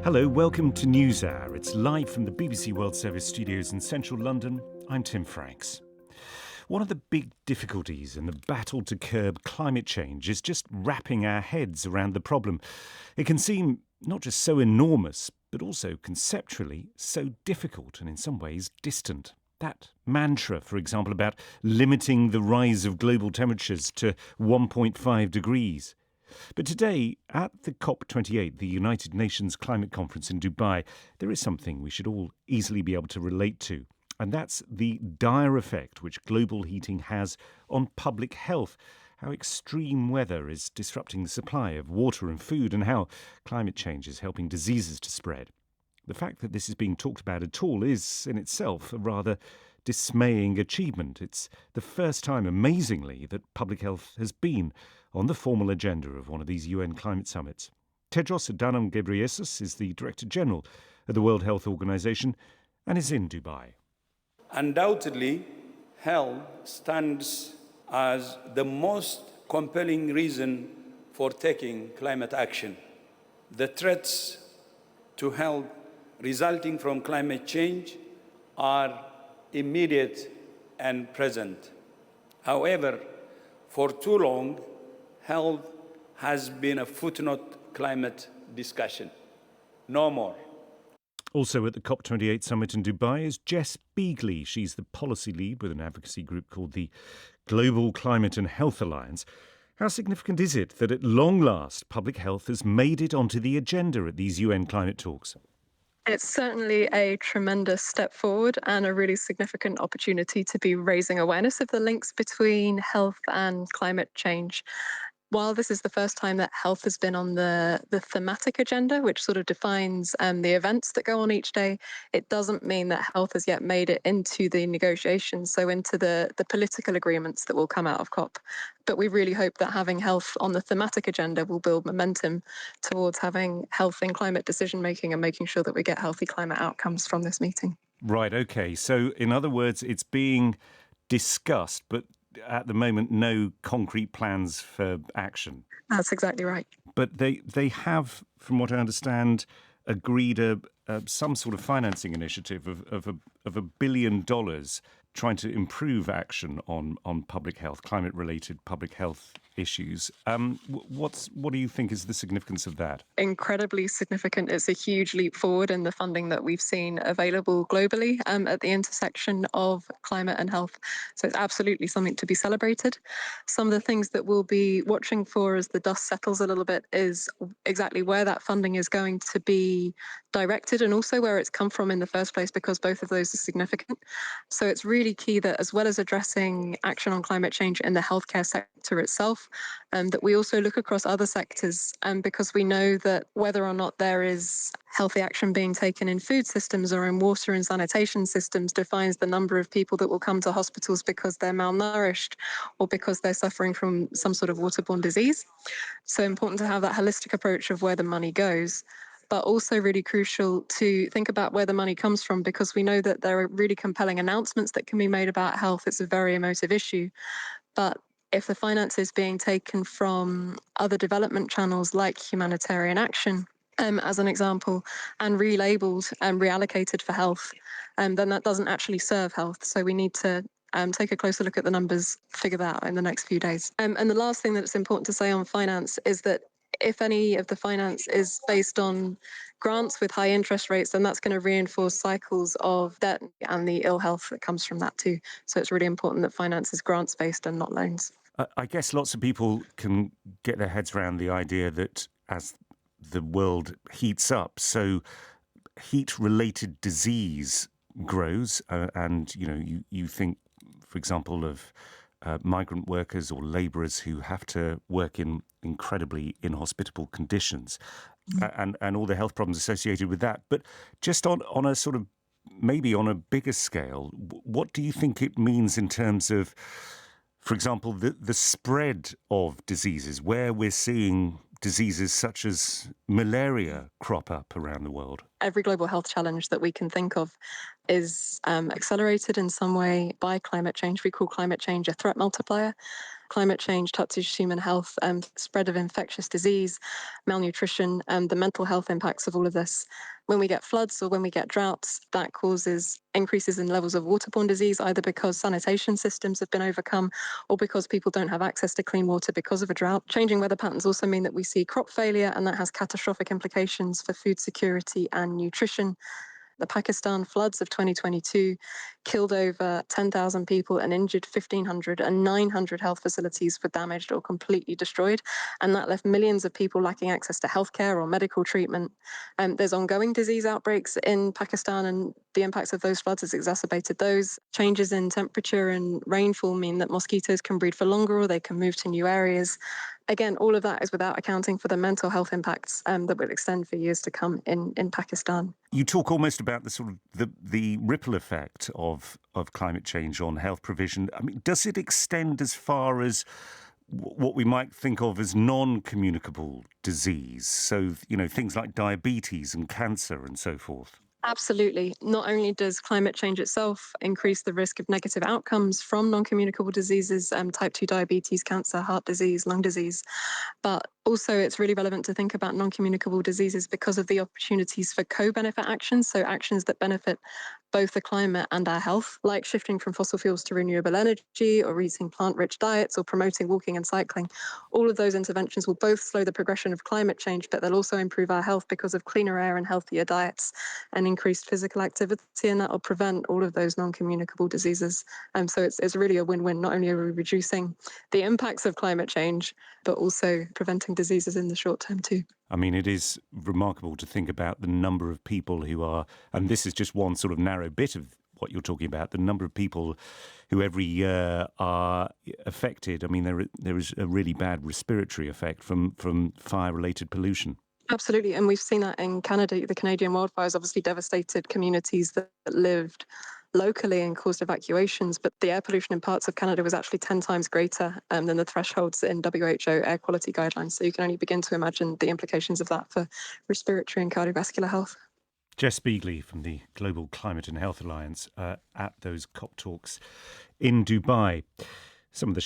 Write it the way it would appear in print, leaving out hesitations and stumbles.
Hello, welcome to Newshour. It's live from the BBC World Service studios in central London. I'm Tim Franks. One of the big difficulties in the battle to curb climate change is just wrapping our heads around the problem. It can seem not just so enormous, but also conceptually so difficult and in some ways distant. That mantra, for example, about limiting the rise of global temperatures to 1.5 degrees. But today, at the COP28, the United Nations Climate Conference in Dubai, there is something we should all easily be able to relate to. And that's the dire effect which global heating has on public health, how extreme weather is disrupting the supply of water and food, and how climate change is helping diseases to spread. The fact that this is being talked about at all is, in itself, a rather dismaying achievement. It's the first time, amazingly, that public health has been on the formal agenda of one of these UN climate summits. Tedros Adhanom Ghebreyesus is the Director General of the World Health Organization and is in Dubai. Undoubtedly, health stands as the most compelling reason for taking climate action. The threats to health resulting from climate change are immediate and present. However, for too long, health has been a footnote climate discussion. No more. Also at the COP28 summit in Dubai is Jess Beagley. She's the policy lead with an advocacy group called the Global Climate and Health Alliance. How significant is it that at long last public health has made it onto the agenda at these UN climate talks? It's certainly a tremendous step forward and a really significant opportunity to be raising awareness of the links between health and climate change. While this is the first time that health has been on the thematic agenda, which sort of defines the events that go on each day, it doesn't mean that health has yet made it into the negotiations, so into the political agreements that will come out of COP. But we really hope that having health on the thematic agenda will build momentum towards having health in climate decision making and making sure that we get healthy climate outcomes from this meeting. Right, OK. So in other words, it's being discussed, but at the moment, no concrete plans for action. That's exactly right. But they have, from what I understand, agreed some sort of financing initiative of $1 billion trying to improve action on public health, climate-related public health issues. What do you think is the significance of that? Incredibly significant. It's a huge leap forward in the funding that we've seen available globally at the intersection of climate and health. So it's absolutely something to be celebrated. Some of the things that we'll be watching for as the dust settles a little bit is exactly where that funding is going to be directed and also where it's come from in the first place, because both of those are significant. So it's really key that as well as addressing action on climate change in the healthcare sector itself, that we also look across other sectors, because we know that whether or not there is healthy action being taken in food systems or in water and sanitation systems defines the number of people that will come to hospitals because they're malnourished or because they're suffering from some sort of waterborne disease. So important to have that holistic approach of where the money goes, but also really crucial to think about where the money comes from, because we know that there are really compelling announcements that can be made about health. It's a very emotive issue. But if the finance is being taken from other development channels like humanitarian action, as an example, and relabeled and reallocated for health, then that doesn't actually serve health. So we need to take a closer look at the numbers, figure that out in the next few days. And the last thing that's important to say on finance is that if any of the finance is based on grants with high interest rates, then that's going to reinforce cycles of debt and the ill health that comes from that too. So it's really important that finance is grants-based and not loans. I guess lots of people can get their heads around the idea that as the world heats up, so heat-related disease grows, and you think, for example, of migrant workers or labourers who have to work in incredibly inhospitable conditions, and all the health problems associated with that. But just on a sort of maybe on a bigger scale, what do you think it means in terms of, for example, the spread of diseases, where we're seeing diseases such as malaria crop up around the world? Every global health challenge that we can think of is accelerated in some way by climate change. We call climate change a threat multiplier. Climate change touches human health, spread of infectious disease, malnutrition, and the mental health impacts of all of this. When we get floods or when we get droughts, that causes increases in levels of waterborne disease, either because sanitation systems have been overcome or because people don't have access to clean water because of a drought. Changing weather patterns also mean that we see crop failure, and that has catastrophic implications for food security and nutrition. The Pakistan floods of 2022 killed over 10,000 people and injured 1,500, and 900 health facilities were damaged or completely destroyed. And that left millions of people lacking access to healthcare or medical treatment. There's ongoing disease outbreaks in Pakistan, and the impacts of those floods has exacerbated those. Changes in temperature and rainfall mean that mosquitoes can breed for longer or they can move to new areas. Again, all of that is without accounting for the mental health impacts that will extend for years to come in Pakistan. You talk almost about the sort of the ripple effect of climate change on health provision. I mean, does it extend as far as what we might think of as non-communicable disease? So, things like diabetes and cancer and so forth. Absolutely. Not only does climate change itself increase the risk of negative outcomes from non-communicable diseases, type 2 diabetes, cancer, heart disease, lung disease, but also it's really relevant to think about non-communicable diseases because of the opportunities for co-benefit actions, so actions that benefit both the climate and our health, like shifting from fossil fuels to renewable energy or eating plant-rich diets or promoting walking and cycling. All of those interventions will both slow the progression of climate change, but they'll also improve our health because of cleaner air and healthier diets and increased physical activity, and that will prevent all of those non-communicable diseases. So it's really a win-win. Not only are we reducing the impacts of climate change, but also preventing diseases in the short term too. I mean, it is remarkable to think about the number of people who are, and this is just one sort of narrow bit of what you're talking about, the number of people who every year are affected. I mean, there is a really bad respiratory effect from fire-related pollution. Absolutely. And we've seen that in Canada. The Canadian wildfires obviously devastated communities that lived locally and caused evacuations, but the air pollution in parts of Canada was actually 10 times greater than the thresholds in WHO air quality guidelines. So you can only begin to imagine the implications of that for respiratory and cardiovascular health. Jess Beagley from the Global Climate and Health Alliance at those COP talks in Dubai. Some of the